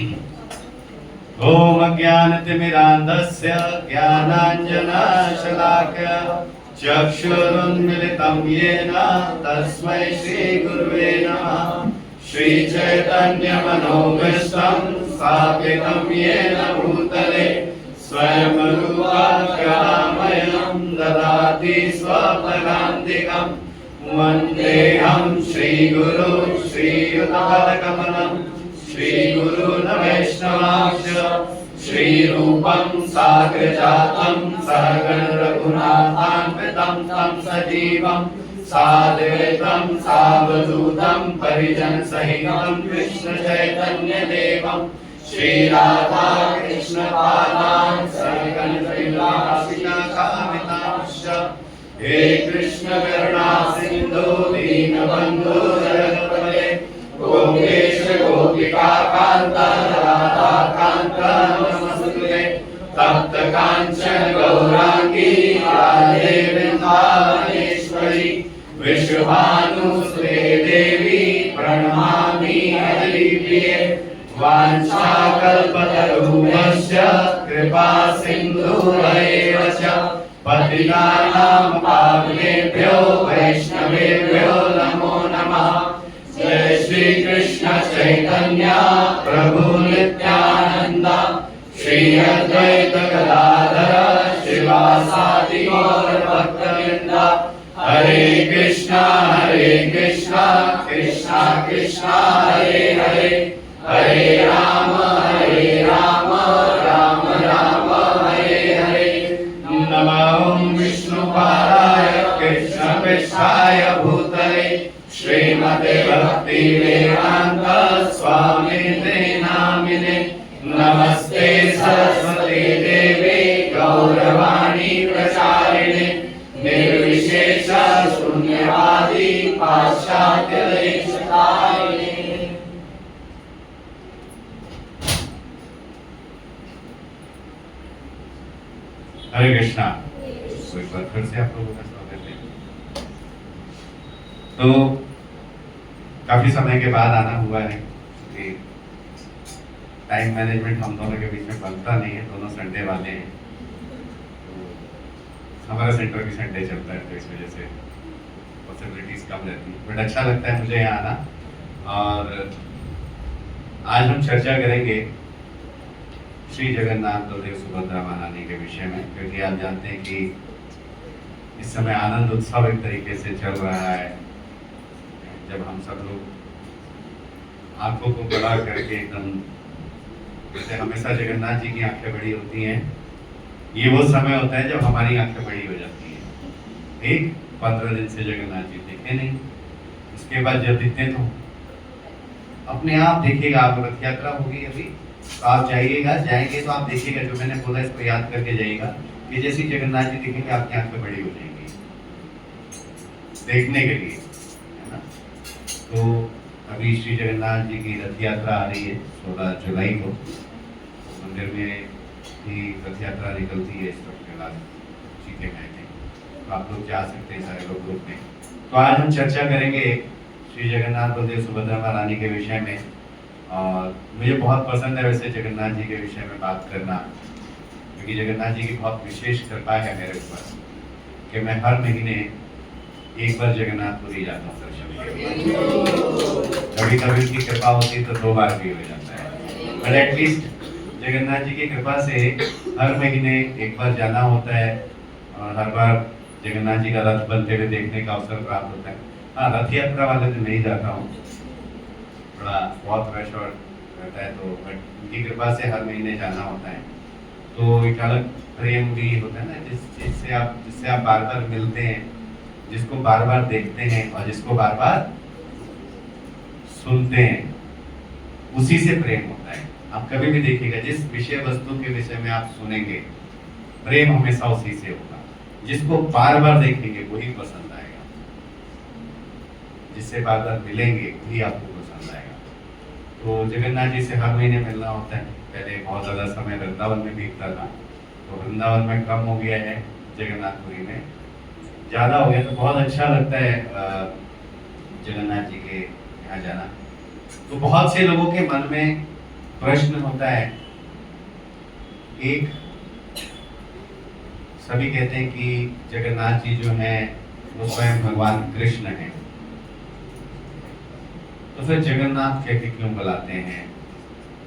ॐ अज्ञानतिमिरान्धस्य ज्ञानाञ्जनशलाकया चक्षुरुन्मिलितं येन तस्मै श्रीगुरुवे नमः। श्रीचैतन्यमनोभीष्टं स्थापितं येन भूतले स्वयं रूपा कलामयं ददाति स्वपदान्तिकं। वन्देऽहं श्रीगुरो श्रीयुतपदकमलं श्रीगुरून् वैष्णवांश्च श्रीरूपं साग्रजातं सहगण रघुनाथान्वितं तं सजीवं साद्वैतं सावधूतं परिजनसहितं कृष्ण चैतन्य देवं श्रीराधा कृष्ण पादान् सहगण श्रीवासिकामितांश्च। हे कृष्ण करुणा सिंधु दीनबंधु जगत्पते गोपेश गोपिका कांत राधा कांत नमस्ते। तप्त कांचन गौरांगी राधे वृंदावनेश्वरी विश्वभानुसुते देवी प्रणमामि हरिप्रिये। वाञ्छाकल्पतरुभ्यश्च कृपा सिन्धुभ्येव च पतितानां पावनेभ्यो वैष्णवेभ्यो नमो नमः। जय श्री कृष्ण चैतन्य प्रभु नित्यानंद श्री अद्वैत गदाधर श्रीवासादि गौर भक्तवृंद। हरे कृष्णा कृष्णा कृष्णा हरे हरे हरे राम राम राम हरे हरे। नमो विष्णुपादाय कृष्णपृष्ठाय भूतले श्रीमते भक्ति वेदांत स्वामिने नामिने। नमस्ते सरस्वती देवे गौरवाणी प्रचारिणे निर्विशेष शून्यवादी पाश्चात्य देशतारिणे। हरे कृष्णा। तो एक बार फिर से आप लोगों का स्वागत है। तो काफी समय के बाद आना हुआ है कि टाइम मैनेजमेंट हम दोनों के बीच में बनता नहीं है, दोनों संडे वाले हैं। तो हमारा सेंटर भी संडे चलता है, तो इस वजह से पॉसिबिलिटीज कम रहती है, बट अच्छा लगता है मुझे यहाँ आना। और आज हम चर्चा करेंगे श्री जगन्नाथ बलदेव सुभद्रा महारानी के विषय में, क्योंकि आप जानते हैं कि इस समय आनंद उत्सव एक तरीके से चल रहा है, जब हम सब लोग आंखों को बड़ा करके एकदम, जैसे हमेशा जगन्नाथ जी की आंखें बड़ी होती हैं, ये वो समय होता है जब हमारी आंखें बड़ी हो जाती हैं। एक 15 दिन से जगन्नाथ जी दिखे नहीं, उसके बाद जब दिखते तो अपने आप देखिएगा। आप रथ यात्रा होगी अभी, तो आप जाएंगे तो आप देखिएगा, जो मैंने बोला इसको याद करके जाइएगा कि जैसे जगन्नाथ जी दिखेंगे आपकी आंखें बड़ी हो जाएंगी देखने के लिए, है ना। तो अभी श्री जगन्नाथ जी की रथ यात्रा आ रही है 16 जुलाई को, मंदिर में ही रथ यात्रा निकलती है इस वक्त के बाद सीधे में, तो आप लोग जा सकते हैं सारे लोग ग्रुप में। तो आज हम चर्चा करेंगे श्री जगन्नाथ बलदेव सुभद्रा महारानी के विषय में। और मुझे बहुत पसंद है वैसे जगन्नाथ जी के विषय में बात करना, क्योंकि जगन्नाथ जी की बहुत विशेष कृपा है मेरे ऊपर कि मैं हर महीने एक बार जगन्नाथपुरी जाता हूँ दर्शन के लिए। कभी कभी उनकी कृपा होती है तो 2 बार भी हो जाता है, बट एटलीस्ट जगन्नाथ जी की कृपा से हर महीने एक बार जाना होता है और हर बार जगन्नाथ जी का रथ बनते हुए देखने का अवसर प्राप्त होता है। हाँ, रथ यात्रा वाले दिन नहीं जाता हूँ, थोड़ा बहुत रश और रहता है, तो बट उनकी कृपा से हर महीने जाना होता है। तो एक अलग प्रेम भी होता है ना, जिससे आप बार बार मिलते हैं, जिसको बार बार देखते हैं और जिसको बार बार सुनते हैं, उसी से प्रेम होता है। आप कभी भी देखिएगा, जिस विषय वस्तु के विषय में आप सुनेंगे, प्रेम हमेशा उसी से होगा। जिसको बार बार देखेंगे वही पसंद आएगा, जिससे बार बार मिलेंगे वही आपको पसंद आएगा। तो जगन्नाथ जी से हर महीने मिलना होता है। पहले बहुत ज़्यादा समय वृंदावन में बीतता था, तो वृंदावन में कम हो गया है, जगन्नाथपुरी में ज़्यादा हो गया। तो बहुत अच्छा लगता है जगन्नाथ जी के यहाँ जाना। तो बहुत से लोगों के मन में प्रश्न होता है, एक सभी कहते हैं कि जगन्नाथ जी जो हैं वो स्वयं भगवान कृष्ण हैं, तो फिर जगन्नाथ कहते क्यों बुलाते हैं?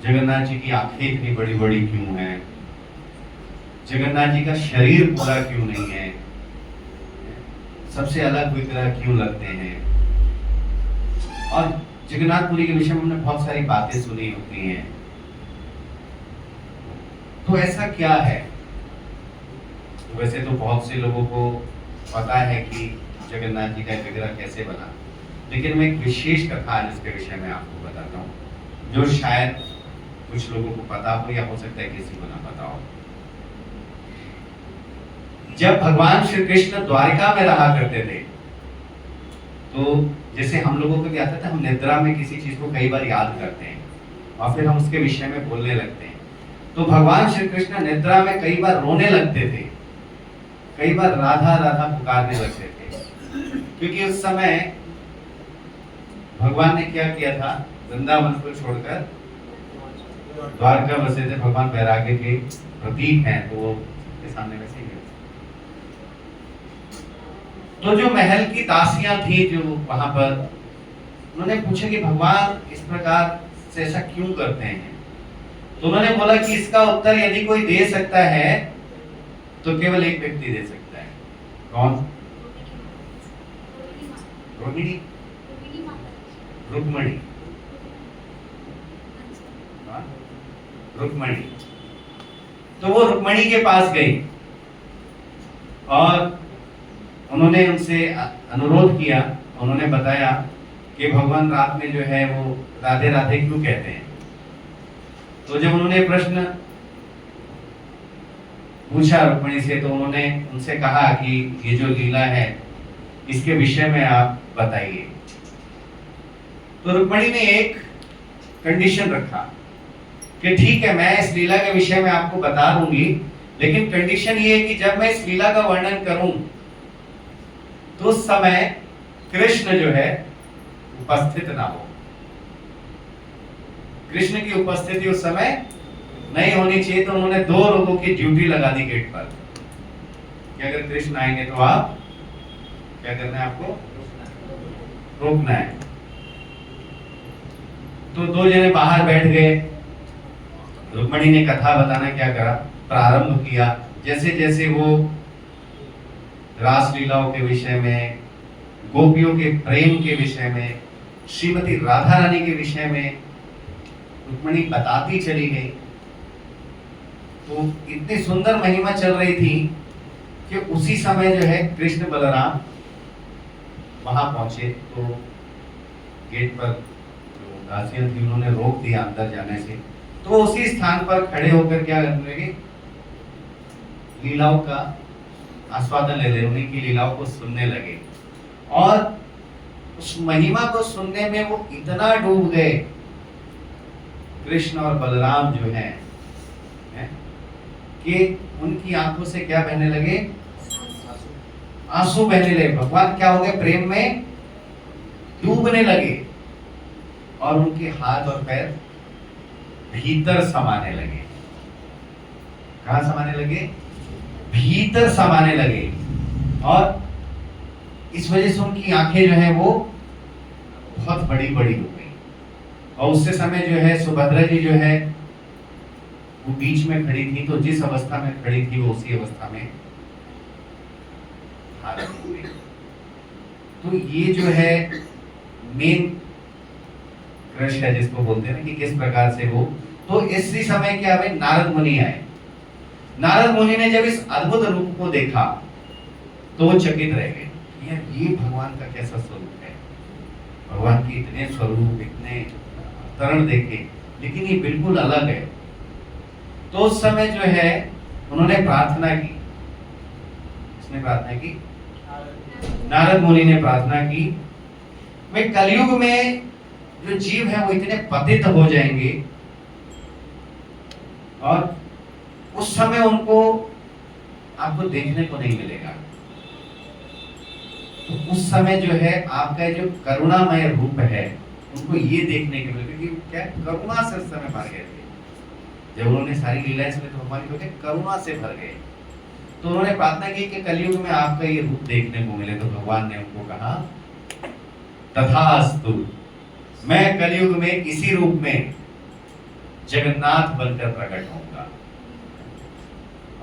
जगन्नाथ जी की आंखें इतनी बड़ी बड़ी क्यों हैं? जगन्नाथ जी का शरीर पूरा क्यों नहीं है? सबसे अलग कोई तरह क्यों लगते हैं? और जगन्नाथपुरी के विषय में हमने बहुत सारी बातें सुनी होती हैं, तो ऐसा क्या है? वैसे तो बहुत से लोगों को पता है कि जगन्नाथ जी का विग्रह कैसे बना, लेकिन मैं एक विशेष कथा आज इसके विषय में आपको बताता हूँ, जो शायद कुछ लोगों को पता हो या हो सकता है किसी को ना पता हो। जब भगवान श्री कृष्ण द्वारिका में रहा करते थे, तो जैसे हम लोगों को भी आता था, हम निद्रा में किसी चीज को कई बार याद करते हैं और फिर हम उसके विषय में बोलने लगते हैं। तो भगवान श्री कृष्ण निद्रा में कई बार रोने लगते थे, कई बार राधा राधा पुकारने लगते थे, क्योंकि उस समय भगवान ने क्या किया था, वृंदावन को छोड़कर द्वारका बसे थे। भगवान वैराग्य के प्रतीक हैं, तो वो के सामने वैसे ही। तो जो महल की दासियां थी जो वहां पर, उन्होंने पूछा कि भगवान इस प्रकार से ऐसा क्यों करते हैं? तो उन्होंने बोला कि इसका उत्तर यदि कोई दे सकता है तो केवल एक व्यक्ति दे सकता है। कौन? रोहिणी, रुक्मणी, रुक्मणी। तो वो रुक्मणी के पास गई और उन्होंने उनसे अनुरोध किया। उन्होंने बताया कि भगवान रात में जो है वो राधे राधे क्यों कहते हैं। तो जब उन्होंने प्रश्न पूछा रुक्मणी से, तो उन्होंने उनसे कहा कि ये जो लीला है इसके विषय में आप बताइए। तो रुक्मणी ने एक कंडीशन रखा कि ठीक है, मैं इस लीला के विषय में आपको बता दूंगी, लेकिन कंडीशन ये है कि जब मैं इस लीला का वर्णन करूं तो उस समय कृष्ण जो है उपस्थित ना हो। कृष्ण की उपस्थिति उस समय नहीं होनी चाहिए। तो उन्होंने 2 लोगों की ड्यूटी लगा दी गेट पर कि अगर कृष्ण आएंगे तो आप क्या करना है, आपको रोकना है। तो 2 जने बाहर बैठ गए। रुक्मणी ने कथा बताना क्या करा, प्रारंभ किया। जैसे जैसे वो रासलीलाओं के विषय में, गोपियों के प्रेम के विषय में, श्रीमती राधा रानी के विषय में रुक्मणी बताती चली गई, तो इतनी सुंदर महिमा चल रही थी कि उसी समय जो है कृष्ण बलराम वहां पहुंचे। तो गेट पर जो दासियां थी उन्होंने रोक दिया अंदर जाने से। तो उसी स्थान पर खड़े होकर क्या करने लगे, लीलाओं का आस्वादन ले रहे, उन्हीं की लीलाओं को सुनने लगे। और उस महिमा को सुनने में वो इतना डूब गए, कृष्ण और बलराम जो हैं, कि उनकी आंखों से क्या बहने लगे, आंसू बहने लगे। भगवान क्या हो गए, प्रेम में डूबने लगे और उनके हाथ और पैर भीतर समाने लगे। कहां समाने लगे? भीतर समाने लगे। और इस वजह से उनकी आंखें जो है वो बहुत बड़ी बड़ी हो गई। और उससे समय जो है सुभद्रा जी जो है वो बीच में खड़ी थी, तो जिस अवस्था में खड़ी थी वो उसी अवस्था में हालत हो गई। तो ये जो है मेन क्रश है जिसको बोलते हैं कि किस प्रकार से वो। तो इसी समय क्या हुए, नारद मुनि आए। नारद मुनि ने जब इस अद्भुत रूप को देखा तो वो चकित रह गए, यार ये भगवान का कैसा स्वरूप है। भगवान के इतने स्वरूप, इतने अवतरण देखे, लेकिन ये बिल्कुल अलग है। तो उस समय जो है उन्होंने प्रार्थना की। किसने प्रार्थना की? नारद मुनि ने प्रार्थना की। वे कलयुग में जो जीव है वो इतने पतित हो जाएंगे और उस समय उनको आपको देखने को नहीं मिलेगा। तो उस समय जो है आपका जो करुणामय रूप है उनको ये देखने के मिलेगा कि क्या करुणा से उस समय मार गए थे। जब उन्होंने सारी लीलाएं सुनी तो भगवान को करुणा से भर गए। तो उन्होंने प्रार्थना की कि कलयुग में आपका ये रूप देखने को मिले। तो भगवान ने उनको कहा तथास्तु, मैं कलयुग में इसी रूप में जगन्नाथ बनकर प्रकट होऊंगा।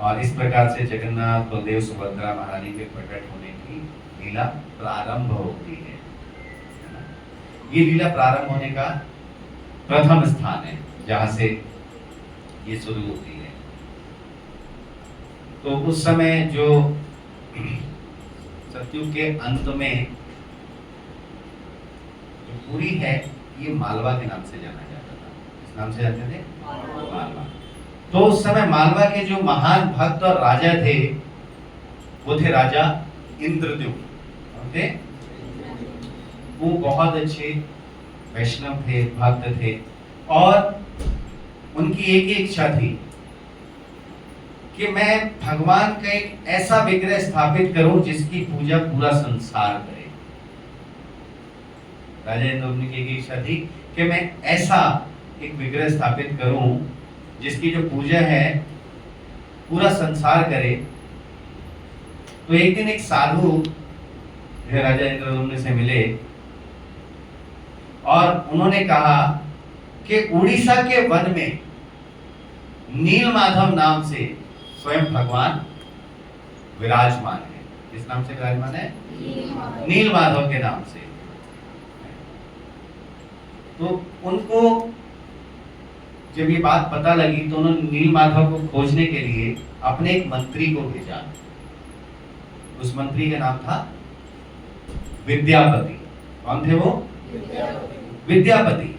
और इस प्रकार से जगन्नाथ बलदेव सुभद्रा महारानी के प्रकट होने की लीला प्रारंभ होती है। ये लीला प्रारंभ होने का प्रथम स्थान है जहां से ये शुरू होती है। तो उस समय जो सतयुग के अंत में जो पुरी है, ये मालवा के नाम से जाना जाता था। किस नाम से जानते थे? मालवा। तो उस समय मालवा के जो महान भक्त और राजा थे वो थे राजा इंद्रद्युम्न। थे वो बहुत अच्छे वैष्णव थे, भक्त थे, और उनकी एक ही इच्छा थी कि मैं भगवान का एक ऐसा विग्रह स्थापित करूं जिसकी पूजा पूरा संसार करे। राजा इंद्रद्युम्न की एक ही इच्छा थी कि मैं ऐसा एक विग्रह स्थापित करूं जिसकी जो पूजा है पूरा संसार करे। तो एक दिन एक साधु जो राजा इंद्रद्युम्न से मिले और उन्होंने कहा कि उड़ीसा के वन में नीलमाधव नाम से स्वयं भगवान विराजमान है। किस नाम से विराजमान है? नीलमाधव के नाम से। तो उनको जब ये बात पता लगी तो उन्होंने नीलमाधव को खोजने के लिए अपने एक मंत्री को भेजा। उस मंत्री का नाम था विद्यापति। कौन थे वो? विद्यापति।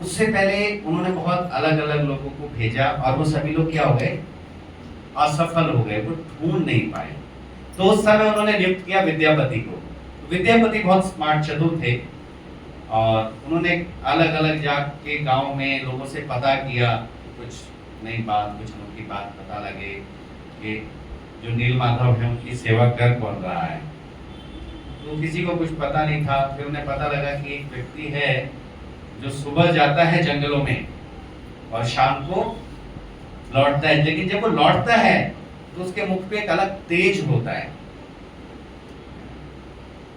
उससे पहले उन्होंने बहुत अलग अलग लोगों को भेजा और वो सभी लोग क्या हो गए? असफल हो गए, वो ढूंढ नहीं पाए। तो उस समय उन्होंने नियुक्त किया विद्यापति को। विद्यापति बहुत स्मार्ट, चतुर थे और उन्होंने अलग अलग जाके गांव में लोगों से पता किया, कुछ नई बात, कुछ अनोखी बात पता लगे कि जो नीलमाधव है उनकी सेवा कर कौन रहा है। तो किसी को कुछ पता नहीं था। फिर उन्हें पता लगा कि एक व्यक्ति है जो सुबह जाता है जंगलों में और शाम को लौटता है, लेकिन जब वो लौटता है तो उसके मुख पे एक अलग तेज होता है।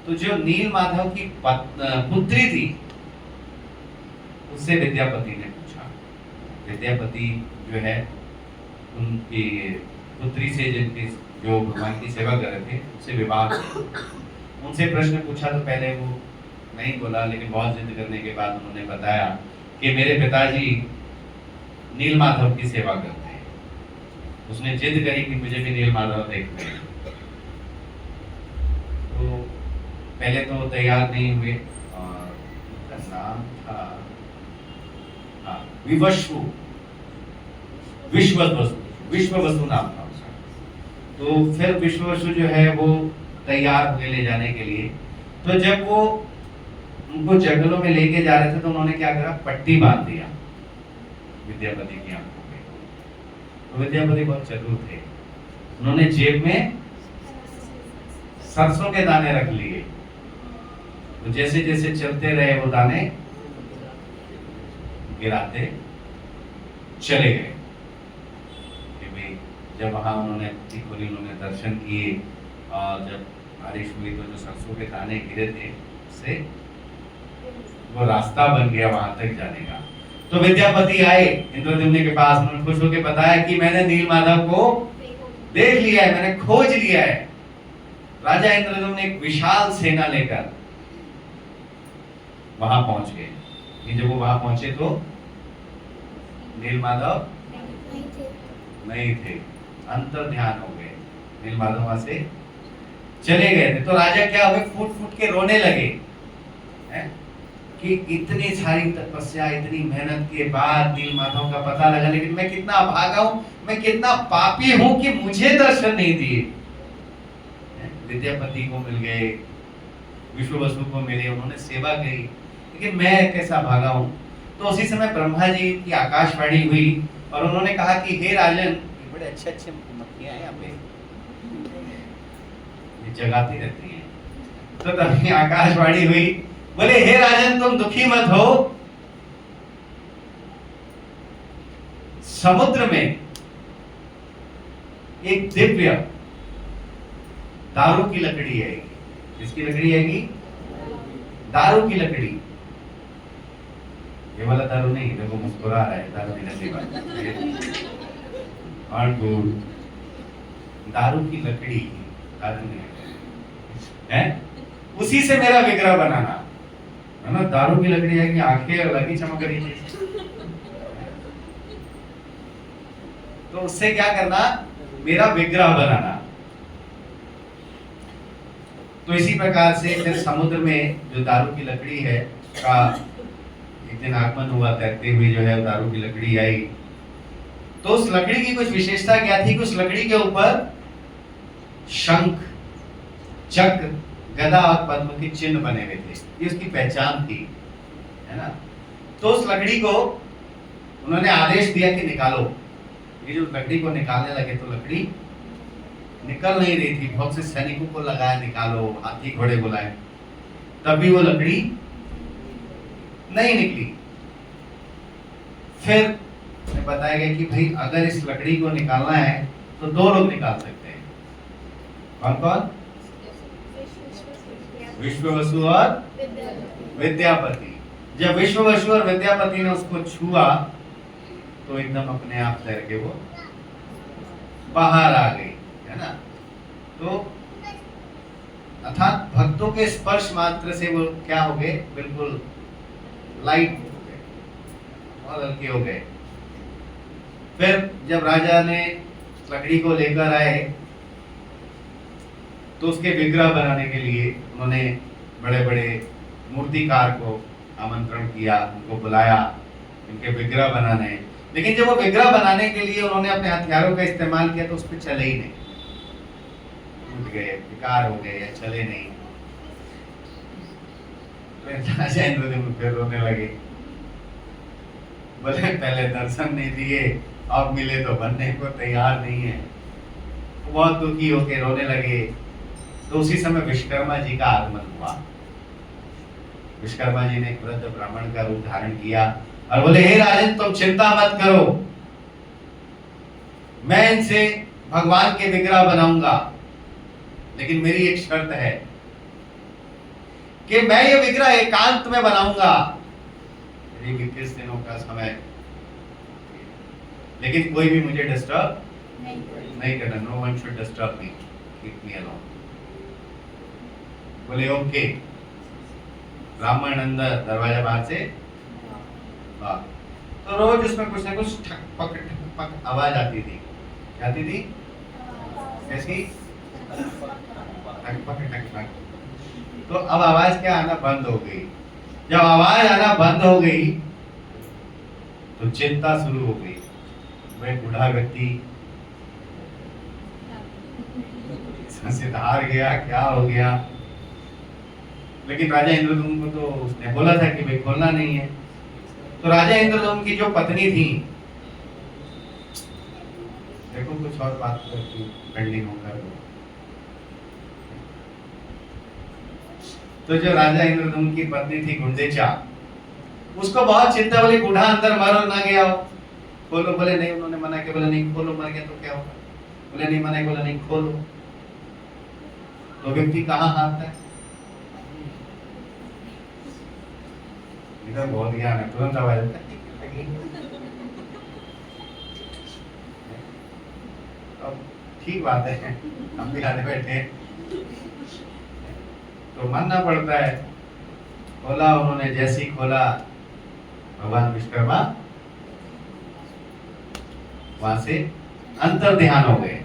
तो जो नीलमाधव की पुत्री थी उससे विद्यापति ने पूछा। विद्यापति जो है उनकी पुत्री से, जिनकी जो भगवान की सेवा कर रहे थे, उससे विवाह किया। उनसे प्रश्न पूछा तो पहले वो नहीं बोला, लेकिन बहुत जिद करने के बाद उन्होंने बताया कि मेरे पिताजी नीलमाधव की सेवा करते हैं। उसने जिद करी कि मुझे भी नीलमाधव देखते हैं। तो पहले तो तैयार नहीं हुए और उसका नाम था विवस्वु, विश्ववसु नाम था उसका। तो फिर विश्ववसु जो है वो तैयार हुए ले जाने के लिए। तो जब वो उनको जंगलों में लेके जा रहे थे तो उन्होंने क्या करा? पट्टी बांध दिया विद्यापति की आंखों में। तो विद्यापति बहुत चतुर थे, उन्होंने जेब में सरसों के दाने रख लिए। तो जैसे जैसे चलते रहे वो दाने गिराते चले गए। जब वहां उन्होंने उन्होंने दर्शन किए और जब बारिश हुई तो जो सरसों के दाने गिरे थे उससे वो रास्ता बन गया वहां तक जाने का। तो विद्यापति आए इंद्रद्युम्न के पास, उन्होंने खुश होकर बताया कि मैंने नीलमाधव को देख लिया है, मैंने खोज लिया है। राजा इंद्रद्युम्न एक विशाल सेना लेकर वहां पहुंच गए। जब वो वहां पहुंचे तो नीलमाधव नहीं थे, अंतर ध्यान हो गए। नीलमाधव वहां से चले गए थे। तो राजा क्या हुए? फूट फूट के रोने लगे कि इतनी सारी तपस्या, इतनी मेहनत के बाद नीलमाधव का पता लगा, लेकिन मैं कितना अभागा हूं, मैं कितना पापी हूं कि मुझे दर्शन नहीं दिए। विद्यापति को मिल गए, विश्ववसु को मिले, उन्होंने सेवा की, लेकिन मैं कैसा भागा हूं। तो उसी समय ब्रह्मा जी की आकाशवाणी हुई और उन्होंने कहा कि हे राजन, बड़े अच्छे अच्छे मक्खियां हैं यहाँ पे, ये जगाती रहती हैं। तो तभी आकाशवाणी हुई, बोले हे राजन तुम दुखी मत हो, समुद्र में एक दिव्य दारू की लकड़ी आएगी। किसकी लकड़ी आएगी? दारू की लकड़ी। ये वाला दारू नहीं, देखो मुस्कुरा रहा है, दारू की नकली बात और दारू की लकड़ी, दारू नहीं है, उसी से मेरा विग्रह बनाना है ना। दारू की लकड़ी आएगी, आंखें अलग ही चमक रही थी, तो उससे क्या करना, मेरा विग्रह बनाना। तो इसी प्रकार से फिर समुद्र में जो दारू की लकड़ी है का एक दिन आगमन हुआ, तैरते हुए जो है दारू की लकड़ी आई। तो उस लकड़ी की कुछ विशेषता क्या थी कि उस लकड़ी के ऊपर शंख, चक्र, गदा और पद्म के चिन्ह बने हुए थे। ये उसकी पहचान थी, है ना। तो उस लकड़ी को उन्होंने आदेश दिया कि निकालो। ये जो लकड़ी को निकालने लगे तो लकड़ी निकल नहीं रही थी। बहुत से सैनिकों को लगाया, निकालो, हाथी घोड़े बुलाए, तब भी वो लकड़ी नहीं निकली। फिर बताया गया कि भाई अगर इस लकड़ी को निकालना है तो दो लोग निकाल सकते हैं। कौन कौन? विश्ववसु और विद्यापति। जब विश्ववसु और विद्यापति ने उसको छुआ तो एकदम अपने आप तैर के वो बाहर आ गई, है ना। तो अर्थात भक्तों के स्पर्श मात्र से वो क्या हो गए, बिल्कुल लाइट हो गए, बहुत हल्के हो गए। फिर जब राजा ने लकड़ी को लेकर आए तो उसके विग्रह बनाने के लिए उन्होंने बड़े बड़े मूर्तिकार को आमंत्रण किया, उनको बुलाया इनके विग्रह बनाने। लेकिन जब वो विग्रह बनाने के लिए उन्होंने अपने हथियारों का इस्तेमाल किया तो उस पर चले ही नहीं, टूट गए, बेकार हो गए, चले नहीं। राजा इंद्रदेव फिर रोने लगे, बोले पहले दर्शन नहीं दिए, अब मिले तो बनने को तैयार नहीं है। बहुत दुखी होके रोने लगे। तो उसी समय विश्वकर्मा जी का आगमन हुआ। विश्वकर्मा जी ने एक वृद्ध ब्राह्मण का रूप धारण किया और बोले, हे राजन, तुम चिंता मत करो, मैं इनसे भगवान के विग्रह बनाऊंगा, लेकिन मेरी एक शर्त है कि मैं ये विग्रह एकांत में बनाऊंगा। 21 दिनों का समय, लेकिन कोई भी मुझे डिस्टर्ब नहीं करना। No one should disturb me, keep me alone. बोले ओके। ब्राह्मण अंदर, दरवाजा बाहर से बाहर। तो रोज उसमें कुछ ना कुछ ठक पक आवाज आती थी। क्या आती थी? कैसी? ठक पक। तो अब आवाज क्या आना बंद हो गई। जब आवाज आना बंद हो गई तो चिंता शुरू हो गई। वह बूढ़ा व्यक्ति सिधार गया, क्या हो गया। लेकिन राजा इंद्रदुम्न को तो उसने बोला था कि भाई खोलना नहीं है। तो राजा इंद्रदुम्न की जो पत्नी थी, देखो कुछ और बात पेंडिंग होकर, तो जो राजा इंद्रदुम्न की पत्नी थी गुंडेचा, उसको बहुत चिंता, बोली बूढ़ा अंदर मर और ना गया हो, खोलो। बोले नहीं, उन्होंने मना किया। बोले नहीं खोलो, मर गया तो क्या होगा। बोले नहीं मना, बोला नहीं खोलो। तो व्यक्ति कहाँ हारता है? इधर बहुत ज्ञान है, तुरंत आवाज आता है। अब ठीक बात है, हम भी आते बैठे तो मानना पड़ता है। खोला उन्होंने, जैसे ही खोला भगवान विश्वकर्मा वहां से अंतर ध्यान हो गए,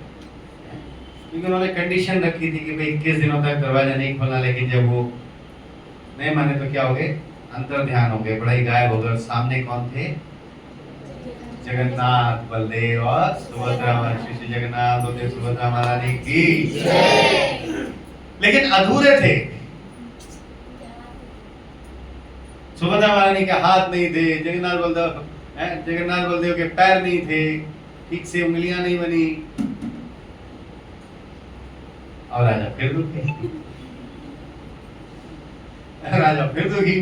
क्योंकि उन्होंने कंडीशन रखी थी कि भाई 21 दिनों तक दरवाजा नहीं खोलना। लेकिन जब वो नहीं माने तो क्या हो गए, अंतर ध्यान हो गए, बड़ा ही गायब हो गए। सामने कौन थे? जगन्नाथ, बलदेव और सुभद्रा। श्री जगन्नाथ बलदेव सुभद्रा महारानी की। लेकिन अधूरे थे। सुभद्रा महारानी के हाथ नहीं थे, जगन्नाथ बलदेव के पैर नहीं थे, ठीक से उंगलियां नहीं बनी। और राजा फिर दुखी। राजा फिर दुखी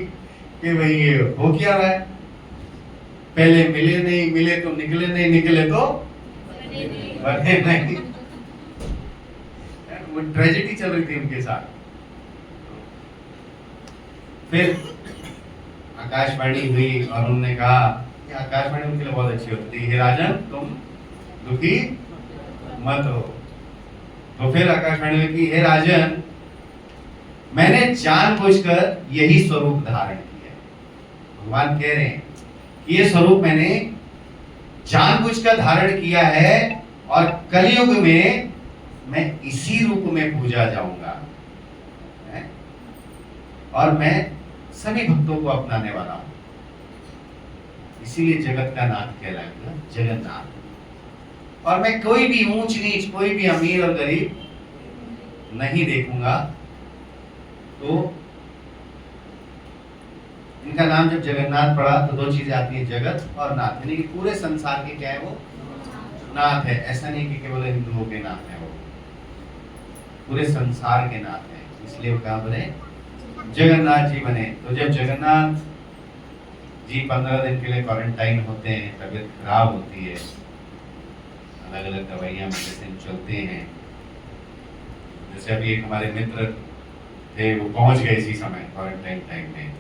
कि भाई ये हो क्या रहा है। पहले मिले नहीं, मिले तो निकले नहीं, निकले तो बने नहीं। वो ट्रेजेडी चल रही थी उनके साथ। फिर आकाशवाणी हुई और उन्होंने कहा, आकाशवाणी उनके लिए बहुत अच्छी होती थी, हे राजन तुम दुखी मत हो। तो फिर आकाशवाणी में की, हे राजन मैंने जानबूझकर यही स्वरूप धारण किया है। भगवान कह रहे हैं कि ये स्वरूप मैंने जानबूझकर धारण किया है और कलयुग में मैं इसी रूप में पूजा जाऊंगा और मैं सभी भक्तों को अपनाने वाला हूं। इसीलिए जगत का नाथ कहलाएगा, जगन्नाथ। और मैं कोई भी ऊंच नीच, कोई भी अमीर और गरीब नहीं देखूंगा। तो इनका नाम जब जगन्नाथ पड़ा तो दो चीजें आती हैं, जगत और नाथ, यानी कि पूरे संसार के क्या है वो नाथ है। ऐसा नहीं कि केवल हिंदुओं के नाथ है, वो पूरे संसार के नाथ है। इसलिए वो कहा बने जगन्नाथ जी बने। तो जब जगन्नाथ जी 15 दिन के लिए क्वारंटाइन होते हैं, तबीयत खराब होती है, अलग अलग दवाइयाँ मेडिसिन चलते हैं। जैसे अभी एक हमारे मित्र थे, वो पहुंच गए इसी समय क्वारंटाइन टाइम में।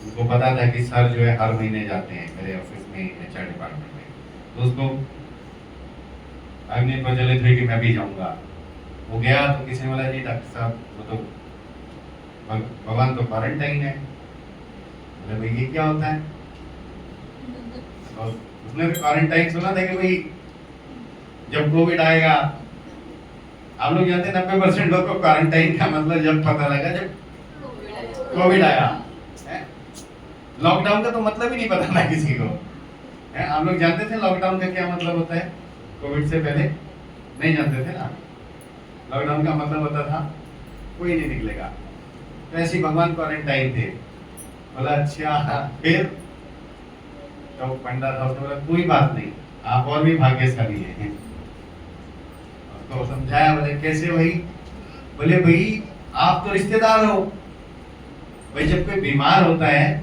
उनको पता था कि सर जो है हर महीने जाते हैं मेरे ऑफिस में HR डिपार्टमेंट में, तो उसको अग्नि प्रज्वलित हुई कि मैं भी जाऊंगा। वो गया तो किसी ने बोला, जी डॉक्टर साहब वो तो भगवान तो क्वारंटाइन है। बोले भाई ये क्या होता है? और उसने भी क्वारंटाइन सुना था कि भाई जब कोविड आएगा, आप लोग जानते हैं 90% लोग को क्वारंटाइन का मतलब जब पता लगा जब कोविड आया। लॉकडाउन का तो मतलब ही नहीं पता था किसी को। आप लोग जानते थे लॉकडाउन का क्या मतलब होता है? कोविड से पहले नहीं जानते थे ना। लॉकडाउन का मतलब होता था कोई नहीं निकलेगा। तो ऐसे ही भगवान क्वारंटाइन थे। बोला अच्छा, फिर तो पंडा था, उसने बोला कोई बात नहीं, आप और भी भाग्यशाली हैं। तो समझाया, बोले कैसे भाई? बोले भाई आप तो रिश्तेदार हो भाई, जब कोई बीमार होता है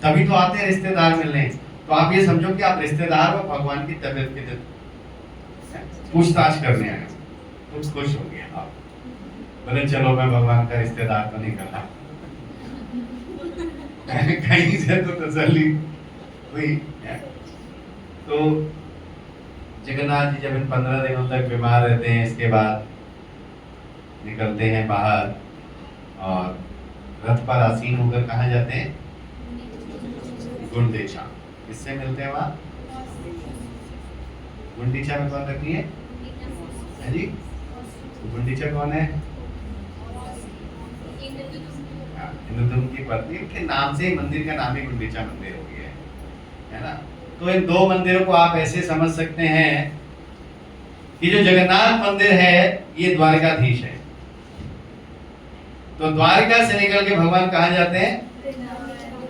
तभी तो आते हैं रिश्तेदार मिलने। तो आप ये समझो कि आप रिश्तेदार हो, भगवान की तबीयत की पूछताछ करने आए। तो खुश हो गया आप। बोले चलो मैं भगवान का रिश्तेदार तो नहीं कर रहा, कहीं से तो तसल्ली हुई। तो जगन्नाथ जी जब इन 15 दिनों तक बीमार रहते हैं, इसके बाद निकलते हैं बाहर और रथ पर आसीन होकर कहाँ जाते हैं? गुंडीचा। किससे मिलते हैं वहां? गुंडीचा में कौन रखी है जी? गुंडीचा कौन है? इंद्रदुम्न की पत्नी। उनके नाम से मंदिर का नाम ही गुंडीचा मंदिर हो गया है ना। तो इन दो मंदिरों को आप ऐसे समझ सकते हैं कि जो जगन्नाथ मंदिर है ये द्वारकाधीश है। तो द्वारका से निकल के भगवान कहाँ जाते हैं?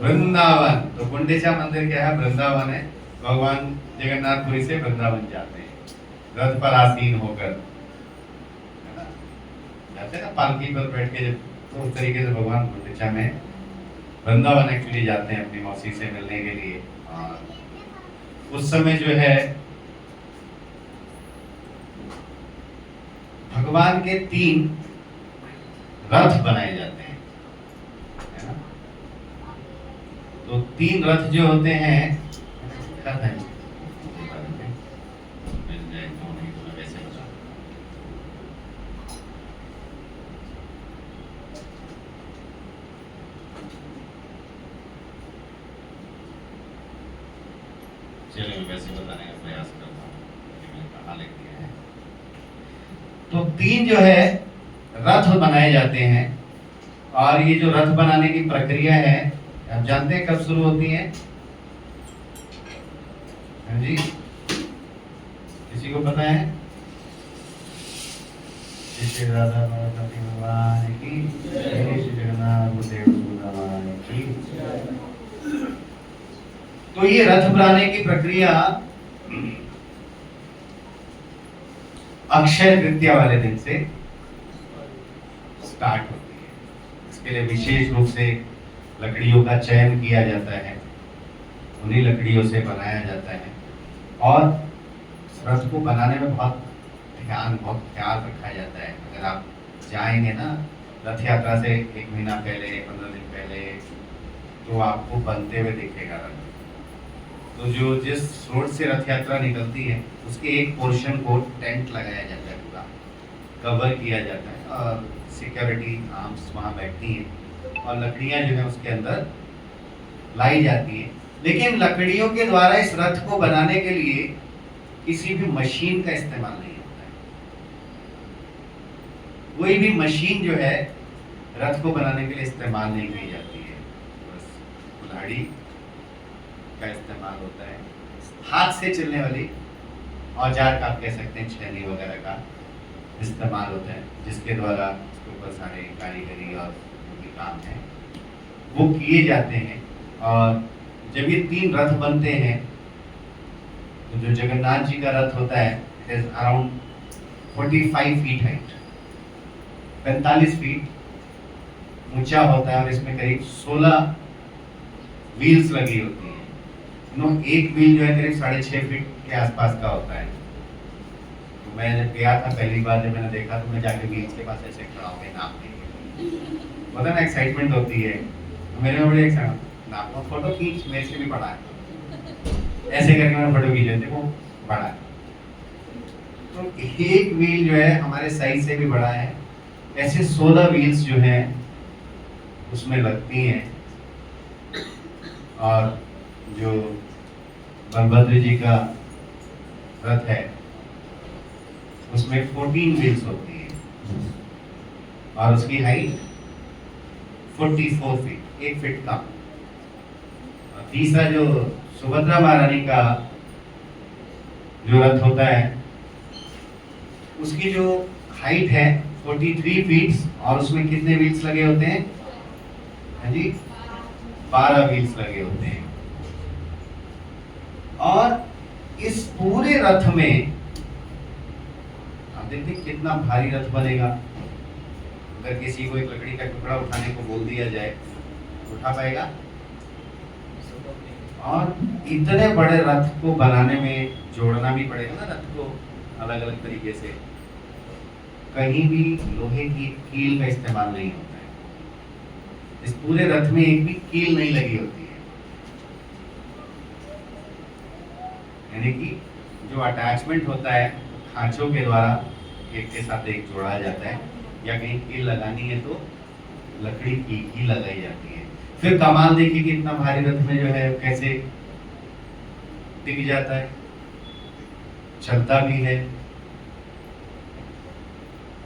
वृंदावन। तो गुंडीचा मंदिर क्या है? वृंदावन है। भगवान जगन्नाथपुरी से वृंदावन जाते हैं रथ पर आसीन होकर, है ना। जाते हैं ना पालकी पर बैठ के। जब तो उस तरीके से भगवान गुंडीचा में वृंदावन एक्चुअली जाते हैं अपनी मौसी से मिलने के लिए। और उस समय जो है भगवान के 3 रथ बनाए जाते हैं, है ना। तो 3 रथ जो होते हैं, रथ है चलिए मैं वैसे बताने का प्रयास करता हूँ, मैंने कहा लिख दिया है। तो 3 जो है रथ बनाए जाते हैं। और ये जो रथ बनाने की प्रक्रिया है, आप जानते हैं कब शुरू होती है? हाँ जी, किसी को पता है? श्री राधा भगवान की, श्री जगन्नाथ देव भगवान की। तो ये रथ बनाने की प्रक्रिया अक्षय तृतीया वाले दिन से स्टार्ट होती है। इसके लिए विशेष रूप से लकड़ियों का चयन किया जाता है। उन्हीं लकड़ियों से बनाया जाता है। और रथ को बनाने में बहुत ख्याल रखा जाता है। अगर आप जाएंगे ना रथ यात्रा से 1 महीना पहले, 15 दिन पहले, तो आपको बनते हुए दिखेगा रथ। तो जो जिस रोड से रथ यात्रा निकलती है उसके एक पोर्शन को टेंट लगाया जाता है, पूरा कवर किया जाता है, और सिक्योरिटी आर्म्स वहाँ बैठती हैं और लकड़ियाँ जो है उसके अंदर लाई जाती हैं। लेकिन लकड़ियों के द्वारा इस रथ को बनाने के लिए किसी भी मशीन का इस्तेमाल नहीं होता है। कोई भी मशीन जो है रथ को बनाने के लिए इस्तेमाल नहीं की जाती है, बस कुल्हाड़ी का इस्तेमाल होता है। हाथ से चलने वाली औजार का आप कह सकते हैं, छेनी वगैरह का इस्तेमाल होता है, जिसके द्वारा उसके ऊपर सारे कारीगरी और जो भी काम है वो किए जाते हैं। और जब ये 3 रथ बनते हैं तो जो जगन्नाथ जी का रथ होता है it is around 45 feet height, 45 feet ऊंचा होता है, और इसमें करीब 16 व्हील्स लगी होती हैं। एक व्हील जो है करीब 6.5 फीट के आसपास का होता है। तो मैं जब गया था पहली बार, जब मैंने देखा तो मैं जाके व्हील्स के पास ऐसे खड़ा हो गया, नाप देंगे, पता ना एक्साइटमेंट होती है। तो मेरे में बड़ी एक्साइटमेंट, नापो, फोटो खींच, मेरे से भी बड़ा है, ऐसे करके मैंने फोटो खींचे, देखो बड़ा है। तो एक व्हील जो है हमारे साइज से भी बड़ा है। ऐसे 16 व्हील्स जो हैं उसमें लगती हैं। और जो बलभद्र जी का रथ है उसमें 14 व्हील्स होती है, और उसकी हाइट 44 फीट, 1 फीट कम। और तीसरा जो सुभद्रा महारानी का जो रथ होता है उसकी जो हाइट है 43 फीट, और उसमें कितने व्हील्स लगे होते हैं? हाँ जी, 12 व्हील्स लगे होते हैं। और इस पूरे रथ में आप देखते हैं कितना भारी रथ बनेगा। अगर किसी को एक लकड़ी का टुकड़ा उठाने को बोल दिया जाए, उठा पाएगा? और इतने बड़े रथ को बनाने में जोड़ना भी पड़ेगा ना रथ को अलग अलग तरीके से। कहीं भी लोहे की कील का इस्तेमाल नहीं होता है। इस पूरे रथ में एक भी कील नहीं लगी होती है, यानी कि जो अटैचमेंट होता है खांचों के द्वारा एक के साथ एक जोड़ा जाता है, या कहीं कील लगानी है तो लकड़ी की कील लगाई जाती है। फिर कमाल देखिए कि इतना भारी रथ में जो है कैसे टिक जाता है, चलता भी है।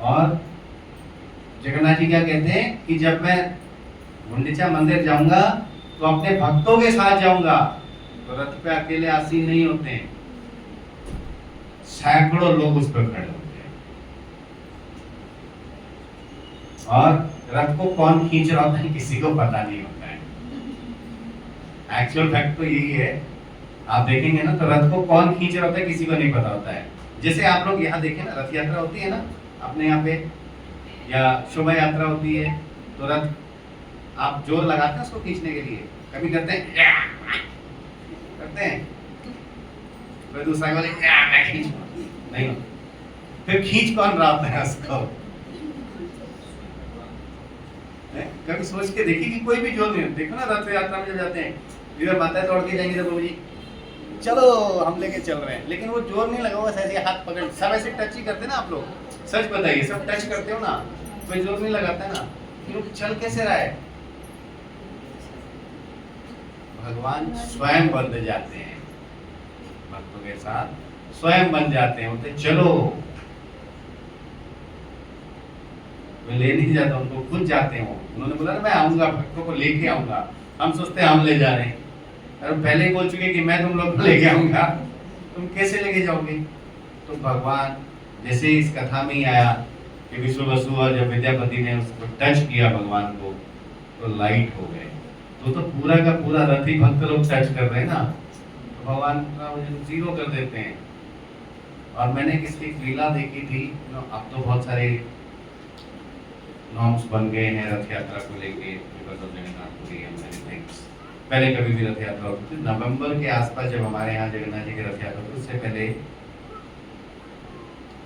और जगन्नाथ जी क्या कहते हैं कि जब मैं गुंडीचा मंदिर जाऊंगा तो अपने भक्तों के साथ जाऊंगा, तो रथ पे अकेले आसीन नहीं होते हैं, सैकड़ों लोग उस पर खड़े होते हैं। और रथ को कौन खींच रहा होता है किसी को पता नहीं होता है। एक्चुअल फैक्ट तो यही है, आप देखेंगे ना तो रथ को कौन खींच रहा होता है किसी को नहीं पता होता है। जैसे आप लोग यहाँ देखें ना, रथ यात्रा होती है ना अपने यहाँ पे, या शोभा यात्रा होती है, तो रथ आप जोर लगाते हैं उसको खींचने के लिए, कभी करते हैं करते हैं, फिर दूसरा वाले मैं खींच नहीं, फिर खींच कौन रहा होता है उसको? कभी सोच के देखिए कि कोई भी जोर नहीं। देखो ना रथ यात्रा में जब जाते हैं, इधर माता दौड़ के जाएंगे तो प्रभु जी चलो हम लेके चल रहे हैं, लेकिन वो जोर नहीं लगा हुआ, ऐसे हाथ पकड़, सब ऐसे टच ही करते हैं ना। आप लोग सच बताइए, सब टच करते हो ना, कोई जोर नहीं लगाता है ना, फिर चल कैसे रहा है? भगवान स्वयं बंध जाते हैं भक्तों के साथ, स्वयं बन जाते हैं, बोलते चलो। वे ले नहीं जाता, उनको खुद जाते हैं। उन्होंने बोला ना मैं आऊंगा, भक्तों को लेके आऊंगा। हम सोचते हैं हम ले जा रहे हैं, अरे पहले ही बोल चुके कि मैं तुम लोग को लेके आऊंगा, तुम कैसे लेके जाओगे? तो भगवान जैसे इस कथा में ही आया कि विष्णु वसु और जब विद्यापति ने उसको टच किया भगवान को तो लाइट हो गए। तो पूरा का पूरा रथ ही भक्त लोग टच कर रहे हैं ना, तो भगवान का जीरो कर देते हैं। और मैंने किसी लीला देखी थी, अब तो बहुत सारे नॉर्म्स बन गए हैं रथ यात्रा को लेके, because of Jagannathpuri and many things. पहले कभी भी रथ यात्रा होती थी। नवंबर के आसपास जब हमारे यहाँ जगन्नाथ जी की रथ यात्रा होती, उससे पहले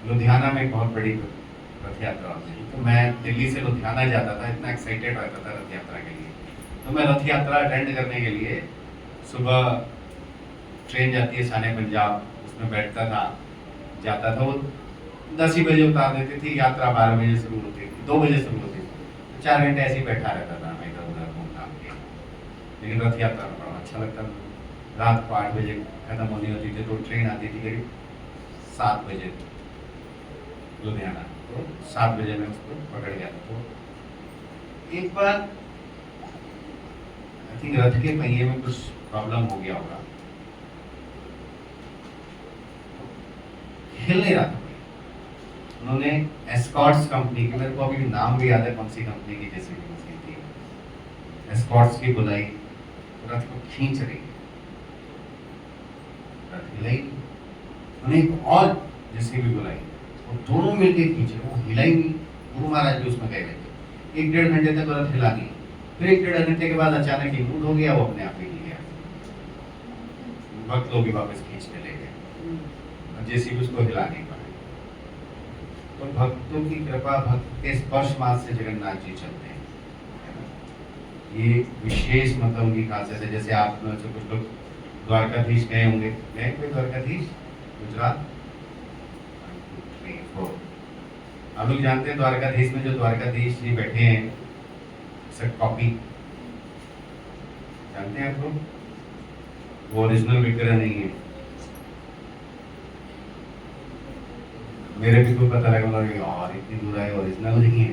लुधियाना में एक बहुत बड़ी रथ यात्रा होती थी। तो मैं दिल्ली से लुधियाना जाता था, इतना एक्साइटेड रहता था रथ यात्रा के लिए। तो मैं रथ यात्रा अटेंड करने के लिए सुबह ट्रेन जाती है शान पंजाब, उसमें बैठता था, जाता था। वो 10 ही बजे उतार देती थी, यात्रा 12 बजे शुरू होती थी, 2 बजे शुरू होती थी। तो 4 घंटे ऐसे ही बैठा रहता था मैं इधर उधर घूम घाम के। लेकिन रथ यात्रा में बड़ा अच्छा लगता था। रात को 8 बजे खत्म होनी होती थी, तो ट्रेन आती थी करीब 7 बजे लुधियाना, तो 7 बजे मैं उसको पकड़ गया था। तो एक बार आई थिंक रथ के पहिए में कुछ प्रॉब्लम हो गया होगा, हिल नहीं रहा था। उन्होंने एस्कॉर्ट्स कंपनी की, मेरे को अभी नाम भी याद है कौन सी कंपनी की जेसीबी मशीन थी, एस्कॉर्ट्स की बुलाई, रथ को खींच रही, रथ हिलाई। उन्हें एक और जेसीबी बुलाई, वो दोनों मिलकर खींचे, वो हिलाई नहीं। गुरु महाराज भी उसमें गए थे। 1-1.5 घंटे तक रथ हिला नहीं। फिर 1-1.5 घंटे के बाद अचानक ही मूड हो गया, वो अपने आप ही हिल गया। भक्त लोग भी वापस खींच के ले गए, जेसीबी उसको हिला नहीं पाए। तो भक्तों की कृपा, भक्त के स्पर्श मात्र से जगन्नाथ जी चलते हैं, ये विशेष मतलब उनकी खासियत है। जैसे आप में से कुछ लोग द्वारकाधीश गए होंगे, गए कोई द्वारकाधीश गुजरात? आप लोग जानते हैं द्वारकाधीश में जो द्वारकाधीश जी बैठे हैं, सब कॉपी, जानते हैं आप लोग? वो ओरिजिनल विग्रह नहीं है। मेरे भी को पता लगा और इतनी दूर है, ओरिजिनल नहीं है।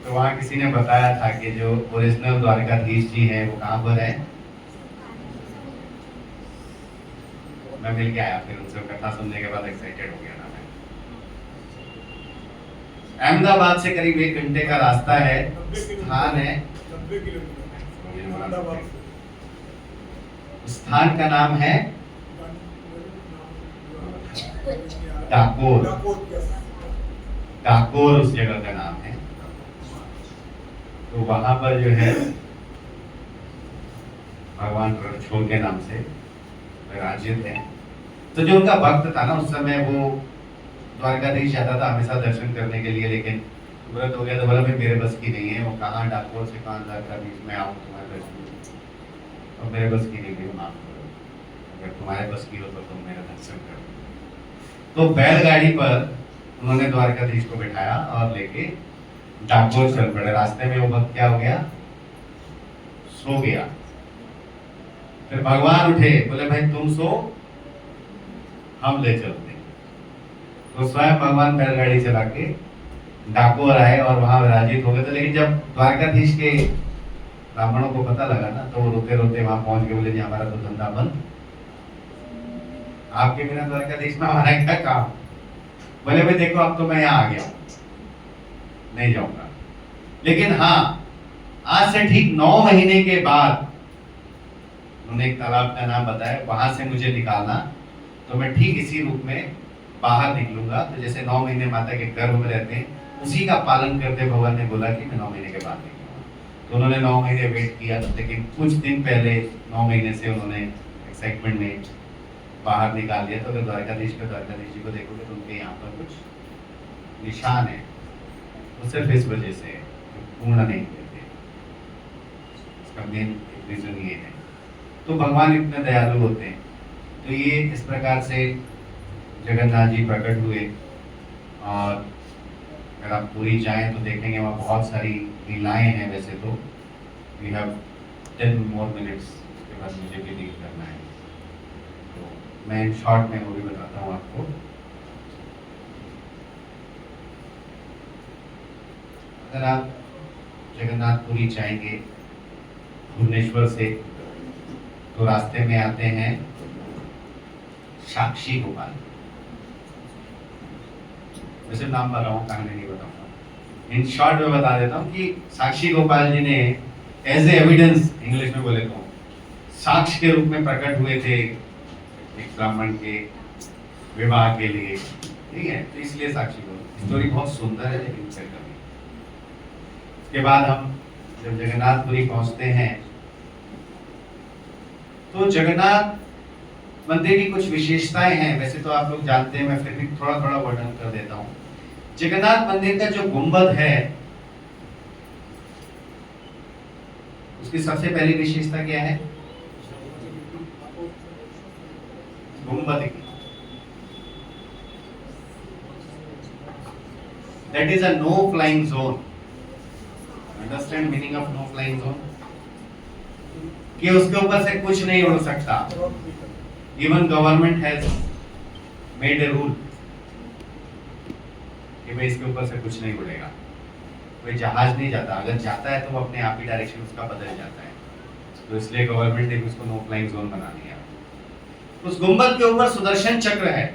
तो वहां किसी ने बताया था कि जो ओरिजिनल द्वारकाधीश जी हैं वो कहाँ पर है। मैं मिल के आया, फिर उनसे कथा सुनने के बाद एक्साइटेड हो गया ना मैं। अहमदाबाद से करीब 1 घंटे का रास्ता है, स्थान है, स्थान का नाम है डाकोर। डाकोर उस जगह का नाम है। तो वहां पर जो है भगवान रणछोड़ के नाम से विराजित है। तो जो उनका भक्त था ना, उस समय वो द्वारकाधीश जाता था हमेशा दर्शन करने के लिए, लेकिन व्रत हो गया तो बोला भाई मेरे बस की नहीं है, वो कहाँ डाकोर से कहाँ द्वारकाधीश में आऊँ तुम्हारे दर्शन, और मेरे बस की नहीं है, माफ करो, अगर तुम्हारे बस की हो तो तुम मेरा दर्शन करो। तो बैलगाड़ी पर उन्होंने द्वारकाधीश को बिठाया और लेके डाकोर चल पड़े। रास्ते में वो भक्त क्या हो गया, सो गया। फिर भगवान उठे, बोले भाई तुम सो, हम ले चलते। तो स्वयं भगवान बैलगाड़ी चला के डाकोर आए और वहां विराजित हो गए थे। लेकिन जब द्वारकाधीश के ब्राह्मणों को पता लगा ना, तो वो रोते रोते वहां पहुंच के बोले जी हमारा तो धंधा बंद, आपके बिना द्वारकाधीश में हमारा क्या काम। बोले भाई देखो अब तो मैं यहाँ आ गया हूँ, नहीं जाऊंगा। लेकिन हाँ, आज से ठीक 9 महीने के बाद उन्होंने एक तालाब का नाम बताया, वहां से मुझे निकालना तो मैं ठीक इसी रूप में बाहर निकलूंगा। तो जैसे 9 महीने माता के गर्भ में रहते हैं, उसी का पालन करते भगवान ने बोला कि मैं 9 महीने के बाद निकलूंगा। तो उन्होंने 9 महीने वेट किया, लेकिन कुछ दिन पहले 9 महीने से उन्होंने एक्साइटमेंट में बाहर निकाल दिया। तो अगर द्वारकाधीश जी को देखोगे तो उनके यहाँ पर कुछ निशान है, वो सिर्फ इस वजह से पूर्ण नहीं देते, इसका मेन रीजन ये है। तो भगवान इतने दयालु होते हैं। तो ये इस प्रकार से जगन्नाथ जी प्रकट हुए। और अगर आप पूरी जाएं तो देखेंगे वहाँ बहुत सारी लीलाएं हैं। वैसे तो वी हैव 10 more minutes, उसके बाद मुझे भी डील करना है, तो मैं इन शॉर्ट में वो भी बताता हूँ आपको। अगर आप जगन्नाथपुरी जाएंगे भुवनेश्वर से, तो रास्ते में आते हैं साक्षी गोपाल। वैसे नाम बता रहा हूँ, कहानी नहीं बताऊंगा, इन शॉर्ट में बता देता हूँ कि साक्षी गोपाल जी ने एज ए एविडेंस, इंग्लिश में बोले तो साक्ष्य के रूप में प्रकट हुए थे एक ब्राह्मण के विवाह के लिए, ठीक है। तो इसलिए साक्षी गोपाल स्टोरी बहुत सुंदर है, लेकिन फिर कभी। उसके बाद हम जब जगन्नाथपुरी पहुंचते हैं तो जगन्नाथ मंदिर की कुछ विशेषताएं हैं, वैसे तो आप लोग जानते हैं, मैं फिर भी थोड़ा थोड़ा वर्णन कर देता हूँ। जगन्नाथ मंदिर का जो गुंबद है, उसकी सबसे पहली विशेषता क्या है? गुंबद की, that is a no flying zone. Understand meaning of no flying zone? कि उसके ऊपर से कुछ नहीं उड़ सकता। Even government has made a rule कि भाई इसके ऊपर से कुछ नहीं उड़ेगा, कोई जहाज नहीं जाता, अगर जाता है तो वो अपने आप ही डायरेक्शन उसका बदल जाता है, तो इसलिए गवर्नमेंट ने उसको नो फ्लाइंग जोन बना दिया। उस गुंबद के ऊपर सुदर्शन चक्र है।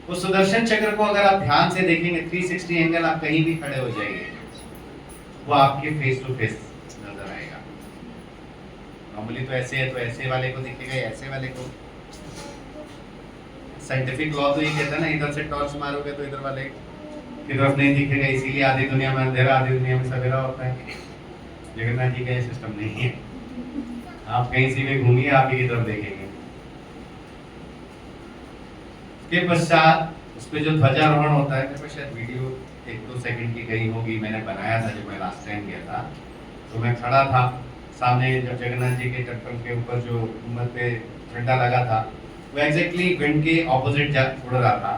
उस सुदर्शन चक्र को अगर आप ध्यान से देखेंगे, 360 एंगल, आप कहीं भी खड़े हो जाइए, वो आपके फेस टू फेस नजर आएगा। नॉर्मली तो ऐसे है, तो ऐसे वाले को दिखेगा, ऐसे वाले को। साइंटिफिक लॉ तो ये कहता है ना, इधर से टॉर्च मारोगे तो इधर वाले की तरफ नहीं दिखेगा, इसीलिए आधी दुनिया में अंधेरा, आधी दुनिया में सवेरा होता है। जगन्नाथ जी का ये सिस्टम नहीं है। आप कहीं से भी घूमिए, आप ही की तरफ देखेंगे। के पश्चात उस पे जो ध्वजारोहण होता है, मेरे पास शायद वीडियो 1-2 सेकंड की गई होगी, मैंने बनाया था जब मैं लास्ट टाइम गया था। तो मैं खड़ा था सामने, जब जगन्नाथ जी के टेम्पल के ऊपर जो गुंबद पे झंडा लगा था, वो एग्जैक्टली विंड के ऑपोजिट उड़ रहा था,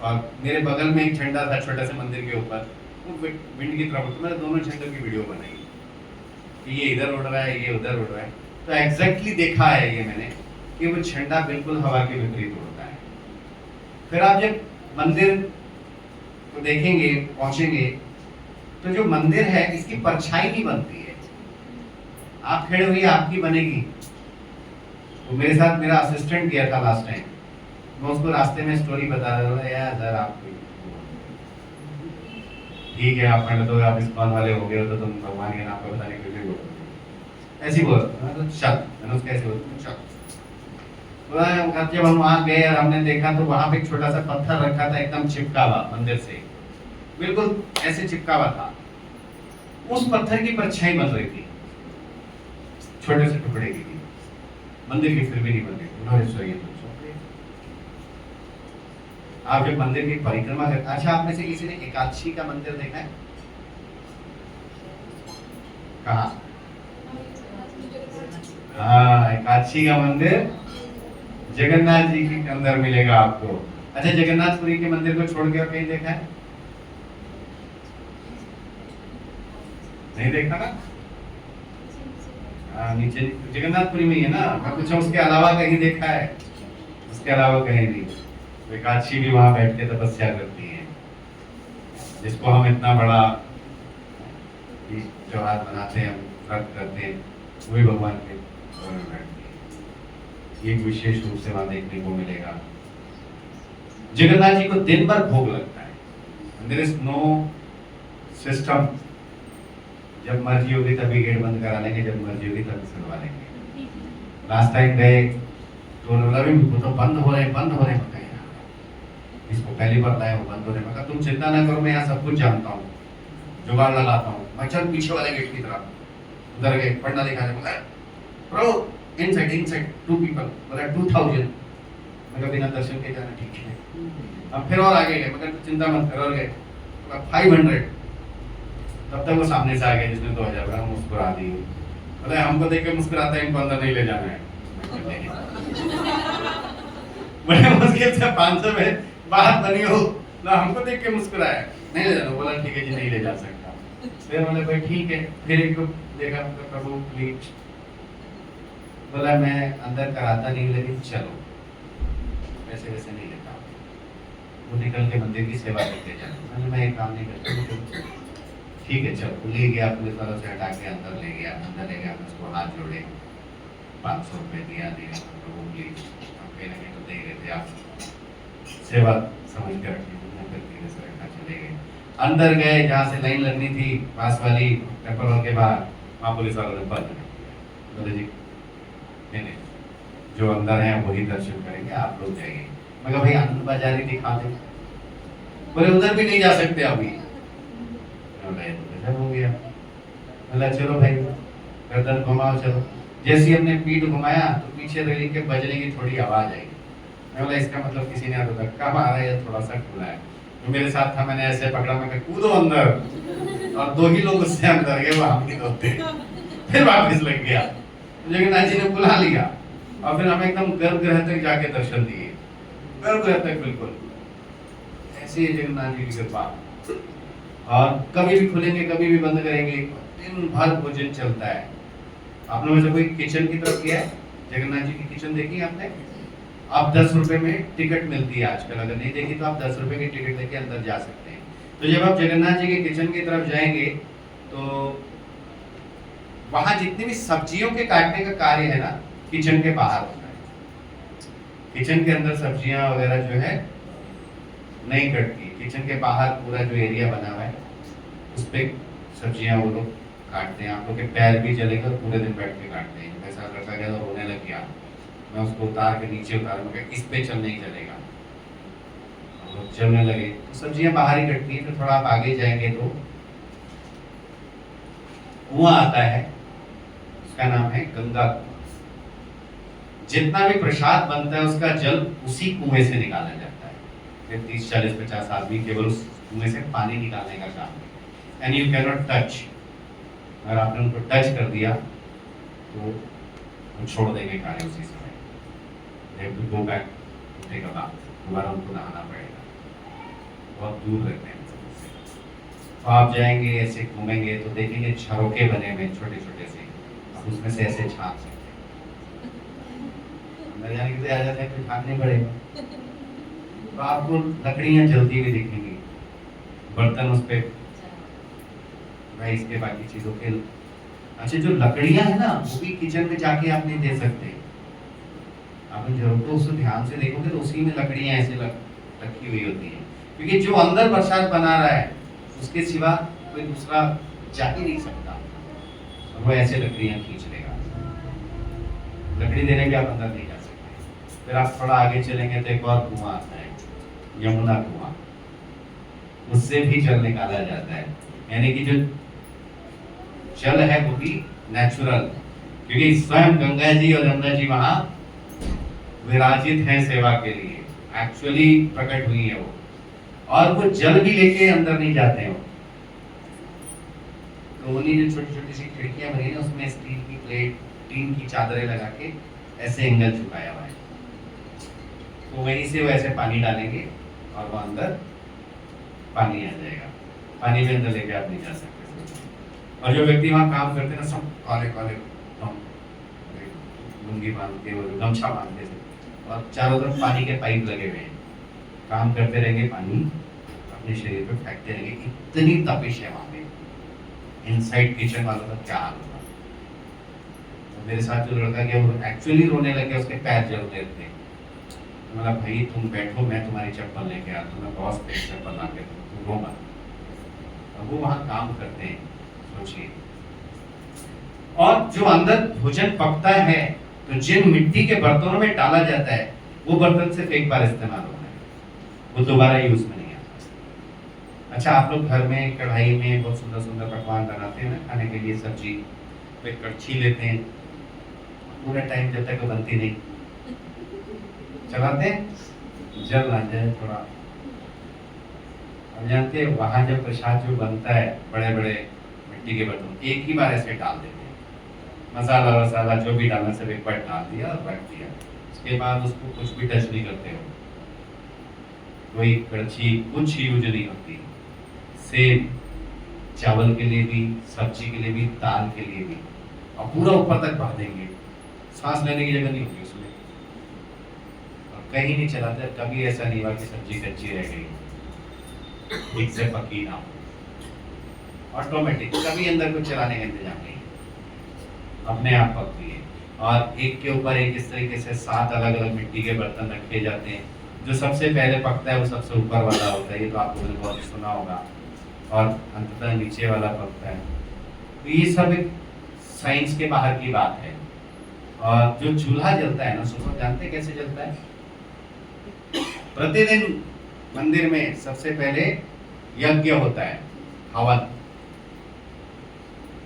और मेरे बगल में एक झंडा था छोटे से मंदिर के ऊपर, वो विंड की तरफ। तो मैंने दोनों झंडों की वीडियो बनाई कि ये इधर उड़ रहा है, ये उधर उड़ रहा है। तो एग्जैक्टली देखा है ये मैंने कि वो झंडा बिल्कुल हवा के विपरीत उड़ता है। फिर आप जब मंदिर को देखेंगे, पहुंचेंगे, तो जो मंदिर है इसकी परछाई नहीं बनती है। आप खड़े हुई आपकी बनेगी। तो मेरे साथ मेरा असिस्टेंट गया था लास्ट टाइम, मैं उसको रास्ते में स्टोरी बता रहा था, यार सर आप ठीक है, आप खड़े तो आप इस्कॉन वाले हो गए हो, तो तुम भगवान के नाम पर बताने के लिए बोल ऐसी बोल मैंने उसको ऐसे बोल। जब हम वहां गए और हमने देखा, तो वहां पे एक छोटा सा पत्थर रखा था, एकदम चिपका हुआ मंदिर से, बिल्कुल ऐसे चिपका हुआ था। उस पत्थर की परछाई बन रही थी, छोटे से टुकड़े की थी, मंदिर की फिर भी नहीं बन रही। आप जब मंदिर की परिक्रमा करते, अच्छा आप में से किसी ने एकादशी का मंदिर देखा है? कहाँ? हाँ, एकादशी का मंदिर जगन्नाथ जी के अंदर मिलेगा आपको। अच्छा, जगन्नाथपुरी के मंदिर को छोड़ के कहीं देखा है? नहीं देखा ना? नीचे जगन्नाथपुरी में ही है ना। मैं पूछा उसके अलावा कहीं देखा है? उसके अलावा कहीं नहीं। एकादशी भी वहां बैठ के तपस्या करती है, जिसको हम इतना बड़ा त्योहार मनाते हैं, व्रत करते हैं, वही भगवान के एक विशेष रूप से वहां देखने को मिलेगा। जगन्नाथ जी को दिन भर भोग लगता है। देयर इज नो सिस्टम, जब मर्जी होगी तभी गेट बंद करा लेंगे, जब मर्जी होगी तभी खुलवा लेंगे। लास्ट टाइम गए तो वो तो बंद हो रहे इसको पहली बार लाया, वो बंद हो रहे। तुम चिंता ना करो, मैं यहाँ सब कुछ जानता हूँ, जुगाड़ लगाता हूँ। मैं चल पीछे वाले गेट की तरफ, उधर गए, पढ़ना लिखा प्रो इनसाइड 2 पीपल, बोला 2000। मगर बिना दर्शन के जाना ठीक है। अब फिर और आगे गए, मगर चिंता मत करो, और गए 500। तब तक वो सामने से आ गया जिसने 2000 का मुस्कुरा दी। बोले हमको देख के मुस्कुराता है, इनको अंदर नहीं ले जाना है। बड़े मुश्किल से 500 में बात बनी हो ना, हमको देख के मुस्कुराया, नहीं ले जाना। बोला ठीक है जी, नहीं ले जा सकता। फिर बोले भाई ठीक है। फिर एक देखा, प्रभु प्लीज। बोला मैं अंदर कराता नहीं, लेकिन चलो, वैसे वैसे नहीं लेता। वो निकल के मंदिर की सेवा करते जाए। मैं एक काम नहीं करता, ठीक है चलो। ले गया, अपने तरफ से हटा के अंदर ले गया, उसको हाथ जोड़े, 500 रुपये दिया, प्रभु प्लीज, हम कहीं ना कहीं तो दे रहे थे, आप सेवा समझ कर चले गए। अंदर गए, जहाँ से लाइन लगनी थी पास वाली टेम्पल हॉल के बाहर, वहाँ पुलिस वालों ने बंद कर दिया। बोले जी नहीं, जो अंदर हैं वही दर्शन करेंगे, आप लोग जाइए। मगर भाई आनंद बाजारी दिखा दे। बोले उधर भी नहीं जा सकते अभी। हो गया। बोला चलो भाई, गर्दन घुमाओ, चलो जैसे ही हमने पीठ घुमाया तो पीछे रेलिंग के बजने की थोड़ी आवाज आई। मैं बोला इसका मतलब किसी ने तो धक्का मारा है, थोड़ा सा खुला है। तो मेरे साथ था, मैंने ऐसे पकड़ा, मैं कहा कूदो अंदर, और 2 ही लोग उससे अंदर गए, वो हम ही दो थे। फिर वापस लग गया। जगन्नाथ जी ने बुला लिया और फिर हमें एकदम गर्भगृह तक जाके दर्शन दिए, गर्भगृह तक बिल्कुल। ऐसे ही जगन्नाथ जी की कृपा। और कभी भी खुलेंगे, कभी भी बंद करेंगे, दिन भर भोजन चलता है। आप लोगों से कोई किचन की तरफ गया है? जगन्नाथ जी की किचन देखी आपने? आप 10 रुपए में टिकट मिलती है आजकल, अगर नहीं देखी तो आप 10 रुपए की टिकट लेके अंदर जा सकते हैं। तो जब आप जगन्नाथ जी के किचन की तरफ जाएंगे तो वहां जितनी भी सब्जियों के काटने का कार्य है ना, किचन के बाहर होता है। किचन के अंदर सब्जियां वगैरह जो है नहीं कटती। किचन के बाहर पूरा जो एरिया बना हुआ है उस पे सब्जियां वो लोग काटते हैं। आप लोग के पैर भी जलेगा और पूरे दिन बैठ के काटते हैं। ऐसा लड़का गया तो रोने लग गया, मैं उसको उतार के नीचे उतारा, मैं इस पे चल नहीं चलेगा। हम लोग चलने लगे तो सब्जियां बाहर ही कटती है। फिर थोड़ा आप आगे जाएंगे तो कुआं आता है, उसका नाम है गंगा कुआं। जितना भी प्रसाद बनता है उसका जल उसी कुएं से निकाला जाता है। फिर 30, 40, 50 आदमी केवल उस कुएं से पानी निकालने का काम है। And you can not touch. अगर आपने उनको टच कर दिया तो वो छोड़ देंगे खाने उसी समय। They have to go back to take a bath. दोबारा उनको नहाना पड़ेगा, बहुत दूर रहते हैं सबसे। तो आप जाएंगे, ऐसे घूमेंगे तो देखेंगे झरोके बने हुए छोटे छोटे से, आप उसमें से ऐसे झांक सकते हैं। अंदर जाने के लिए आ जाते हैं, फिर झांकने पड़ेगा। तो आपको लकड़ियां जलती हुई दिखेंगी, बर्तन उस पे, भाई इसके बाकी चीजों के। अच्छा, जो लकड़ियां है ना वो भी किचन में जाके आप नहीं दे सकते। आप जरूर तो उसको ध्यान से देखोगे तो उसी में लकड़ियां ऐसे रखी हुई होती हैं, क्योंकि जो अंदर प्रसाद बना रहा है उसके सिवा कोई दूसरा जा ही नहीं सकता, और वो ऐसे लकड़ियां खींच लेगा। लकड़ी देने के आप अंदर नहीं जा सकते। फिर आप थोड़ा आगे चलेंगे तो एक और कुआं आता है, यमुना कुआं। उससे भी जल निकाला जाता है, यानी कि जो जल है वो भी नेचुरल, क्योंकि स्वयं गंगा जी और यमुना जी वहां विराजित हैं सेवा के लिए, एक्चुअली प्रकट हुई है वो। और वो जल भी लेके अंदर नहीं जाते हैं। तो उन्हीं जो छोटी छोटी सी खिड़कियां बनी है उसमें स्टील की प्लेट, टीन की चादरें लगा के ऐसे एंगल झुकाया हुआ है। तो वहीं से वो ऐसे पानी डालेंगे और वो अंदर पानी आ जाएगा। पानी में अंदर लेके आप नहीं जा सकते। और जो व्यक्ति वहां काम करते हैं ना, सब काले काले लुंगी बांध के, वो गमछा बांधते थे, और चारों तरफ पानी के पाइप लगे हुए हैं। काम करते रहेंगे, पानी अपने शरीर पे फेंकते रहेंगे। इतनी तपिश है वहां पे। इनसाइड किचन वालों का क्या हाल होगा। तो मेरे साथ जो लड़का गया वो एक्चुअली रोने लग गया, उसके पैर जल रहे थे। तो बोला भाई तुम बैठो, मैं तुम्हारी चप्पल लेके आता हूँ। मैं बॉस पे चप्पल ला के तुम रो मत। अब वो वहां काम करते हैं, सोचिए। और जो अंदर भोजन पकता है तो जिन मिट्टी के बर्तनों में डाला जाता है वो बर्तन सिर्फ एक बार इस्तेमाल होता है, वो दोबारा यूज में नहीं आता। अच्छा, आप लोग घर में कढ़ाई में बहुत सुंदर सुंदर पकवान बनाते हैं ना खाने के लिए, सब्जी पे कड़छी लेते हैं, पूरा टाइम जब तक वो बनती नहीं चलाते हैं, जल ना जाए थोड़ा। हम जानते हैं वहां जब प्रसाद जो बनता है बड़े बड़े मिट्टी के बर्तन, एक ही बार ऐसे डाल देते हैं, मसाला वसाला जो भी डालना सब एक बार डाल दिया और रख दिया। उसके बाद उसको कुछ भी टच नहीं करते हो, कोई कड़छी कुछ यूज नहीं होती। सेम चावल के लिए भी, सब्जी के लिए भी, दाल के लिए भी, और पूरा ऊपर तक भर देंगे, सांस लेने की जगह नहीं होगी उसमें, और कहीं नहीं चलाते। कभी ऐसा नहीं हुआ कि सब्जी कच्ची रह गई, ठीक से पकी ना हो, ऑटोमेटिक कभी अंदर कुछ चलाने का इंतजाम नहीं, अपने आप पकती है। और एक के ऊपर एक इस तरीके से 7 अलग अलग मिट्टी के बर्तन रखे जाते हैं। जो सबसे पहले पकता है वो सबसे ऊपर वाला होता है, ये तो आप लोगों ने बहुत सुना होगा, और अंततः नीचे वाला पकता है। तो ये सब एक साइंस के बाहर की बात है। और जो चूल्हा जलता है ना सुबह, जानते कैसे जलता है? प्रतिदिन मंदिर में सबसे पहले यज्ञ होता है, हवन,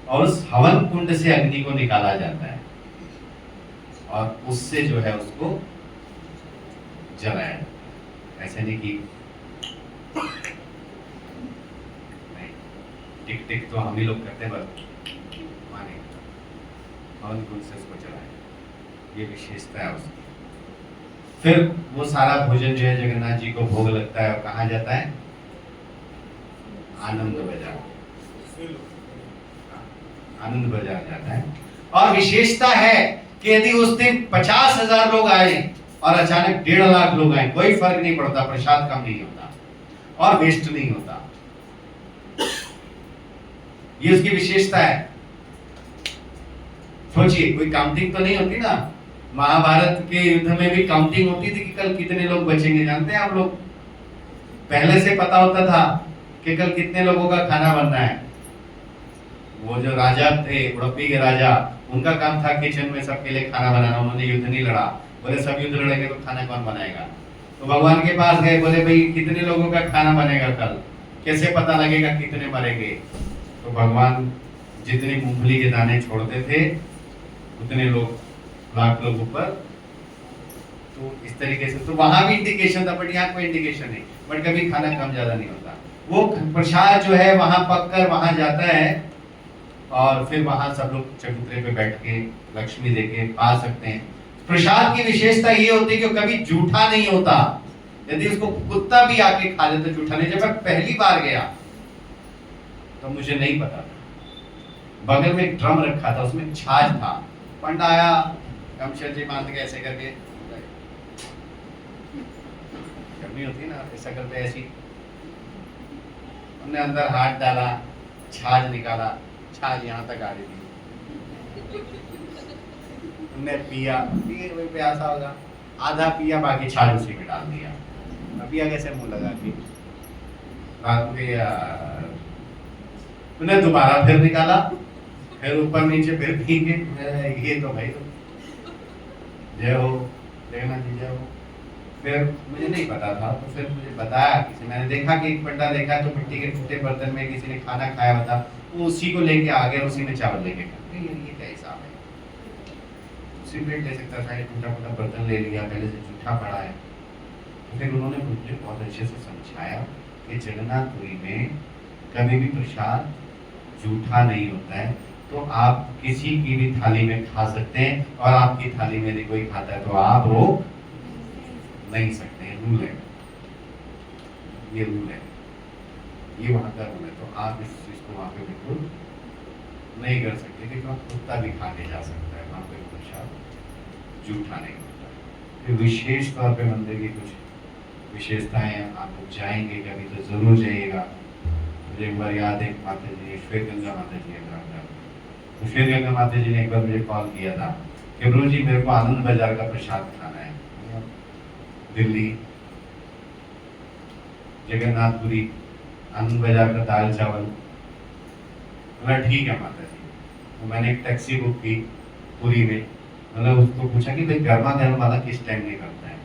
और उस हवन कुंड से अग्नि को निकाला जाता है। और उससे जो है उसको जलाया जाता है। ऐसे नहीं कि नहीं, टिक टिक तो हम ही लोग करते हैं, बस माने हवन कुंड से उसको जलाया, ये विशेषता है उसकी। फिर वो सारा भोजन जो है जगन्नाथ जी को भोग लगता है और कहाँ जाता है? आनंद बाजार, आनंद बाजार जाता है। और विशेषता है कि यदि उस दिन 50,000 लोग आए और अचानक 1.5 लाख लोग आए, कोई फर्क नहीं पड़ता, प्रसाद कम नहीं होता और वेस्ट नहीं होता। ये उसकी विशेषता है। सोचिए, कोई काउंटिंग तो नहीं होती ना, महाभारत के युद्ध में भी काउंटिंग होती थी कि कल कितने लोग बचेंगे। जानते हैं आप लोग, पहले से पता होता था कि कल कितने लोगों का खाना बनना है। वो जो राजा थे, उड़पी के राजा, उनका काम था किचन में सबके लिए खाना बनाना। उन्होंने युद्ध नहीं लड़ा, बोले सब युद्ध लड़ेंगे तो खाना कौन बनाएगा। तो भगवान के पास गए, बोले भाई कितने लोगों का खाना बनेगा कल, कैसे पता लगेगा कितने मरेंगे। तो भगवान जितने मूंगफली के दाने छोड़ते थे उतने लोग, लाख लोग ऊपर। तो इस तरीके से तो वहां भी इंडिकेशन था, बट यहाँ कोई इंडिकेशन नहीं, बट कभी खाना कम ज्यादा नहीं होता। वो प्रसाद जो है वहां पककर वहां जाता है और फिर वहां सब लोग चबूतरे पे बैठ के लक्ष्मी देके पा सकते हैं। प्रसाद की विशेषता ये होती है कि कभी जूठा नहीं होता। यदि उसको कुत्ता भी आके खा ले तो जूठा नहीं। जब मैं पहली बार गया तो मुझे नहीं पता था, बगल में एक ड्रम रखा था, उसमें छाछ था। पंडा आया, गमछा जी बांध के ऐसे करके, गर्मी होती है ना, ऐसा करते ऐसी, हमने अंदर हाथ डाला, छाछ निकाला, छाछ यहाँ तक आ रही थी। हमने पिया, प्यासा होगा, आधा पिया, बाकी छाछ उसी में डाल दिया। पिया कैसे मुंह लगा के, रात में उन्हें दोबारा फिर निकाला, फिर ऊपर नीचे फिर पी के, ये तो भाई जय हो जगन्नाथ जी जय हो। फिर मुझे नहीं पता था, तो फिर मुझे बताया किसी, मैंने देखा कि एक पंडा देखा तो मिट्टी के टूटे बर्तन में किसी ने खाना खाया होता, वो उसी को लेके आ गया, उसी में चावल लेके खा। ये क्या हिसाब है, उसी प्लेट ले सकता था, टूटा फूटा बर्तन ले लिया, पहले से जूठा पड़ा है। तो फिर उन्होंने मुझे बहुत अच्छे से समझाया कि जगन्नाथपुरी में कभी भी प्रसाद जूठा नहीं होता है। तो आप किसी की भी थाली में खा सकते हैं, और आपकी थाली में यदि कोई खाता है तो आप रोक नहीं सकते, रूल है, ये रूल है, ये वहां का रूल है। तो आप इस चीज को वहां पे बिल्कुल नहीं कर सकते, क्योंकि वहां कुत्ता भी खा के जा सकता है, वहां पे प्रसाद जूठा नहीं होता। फिर विशेष तौर पे मंदिर की कुछ विशेषताएं, आप लोग जाएंगे कभी तो जरूर जाइएगा। मुझे एक बार याद है, माता जी श्वेत गंगा माता जी श्वेत गंगा माता जी ने एक बार मुझे कॉल किया था कि प्रभु जी मेरे को आनंद बाजार का प्रसाद खाना है, दिल्ली जगन्नाथपुरी आनंद बाजार का दाल चावल। बोला ठीक है माता जी। तो मैंने एक टैक्सी बुक की पुरी में, मतलब उसको पूछा कि भाई गर्मा गर्म वाला किस टाइम निकलता है।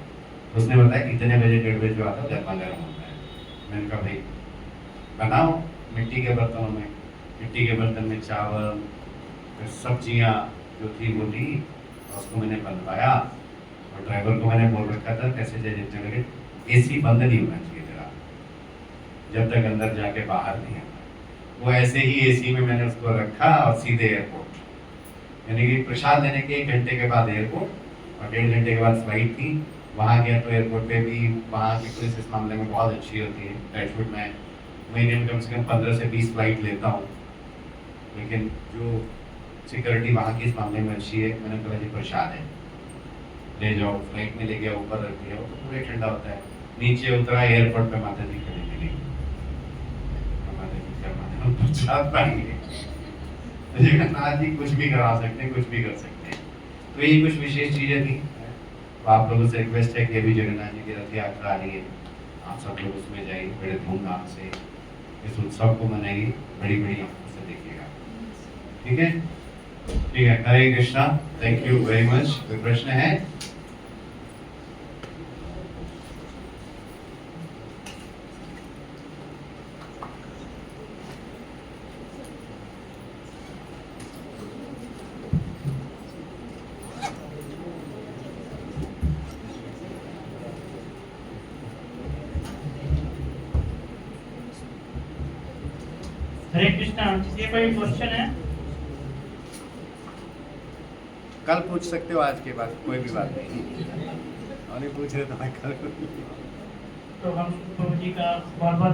उसने बताया इतने बजे 1:30 बजे जो आता गर्मा गर्म होता है। मैंने कहा भाई बनाओ मिट्टी के बर्तनों में, मिट्टी के बर्तन में चावल, फिर सब्जियां जो थी वो ली, और उसको मैंने बनवाया। और ड्राइवर को मैंने बोल रखा था कैसे जितने लगे एसी बंद नहीं होना चाहिए जरा, जब तक अंदर जाके बाहर नहीं आता। वो ऐसे ही एसी में मैंने उसको रखा और सीधे एयरपोर्ट, यानी कि प्रसाद लेने के 1 घंटे के बाद एयरपोर्ट और 1.5 घंटे के बाद फ्लाइट थी। वहाँ गया तो एयरपोर्ट पे भी वहाँ की पुलिस इस मामले में बहुत अच्छी होती है। टचवुड मैं महीने में कम से कम 15 से 20 फ्लाइट लेता हूँ, लेकिन जो सिक्योरिटी वहाँ की इस मामले में अच्छी है। मैंने कहा जी प्रसाद है, ले जाओ। फ्लाइट में ले गया, ऊपर रख दिया, वो तो पूरे ठंडा होता है। नीचे उतरा, एयरपोर्ट पे माता जी खड़ी मिली, माता जी क्या माता प्रसाद पाएंगे। जगन्नाथ जी कुछ भी करा सकते हैं, कुछ भी कर सकते हैं। तो ये कुछ विशेष चीजें थी। तो आप लोगों से रिक्वेस्ट है कि अभी जगन्नाथ जी की रथ यात्रा आ रही है, आप सब लोग उसमें जाइए, बड़े धूमधाम से इस उत्सव को मनाइए, बड़ी बड़ी आंखों से देखिएगा। ठीक है, ठीक है। Hare Krishna, thank you very much. कोई प्रश्न है? हरे कृष्णा। ये कोई क्वेश्चन है? कल पूछ सकते हो, आज के बाद कोई भी बात नहीं। और नहीं पूछ रहे तो मैं कल तो हम प्रभु जी का बहुत बहुत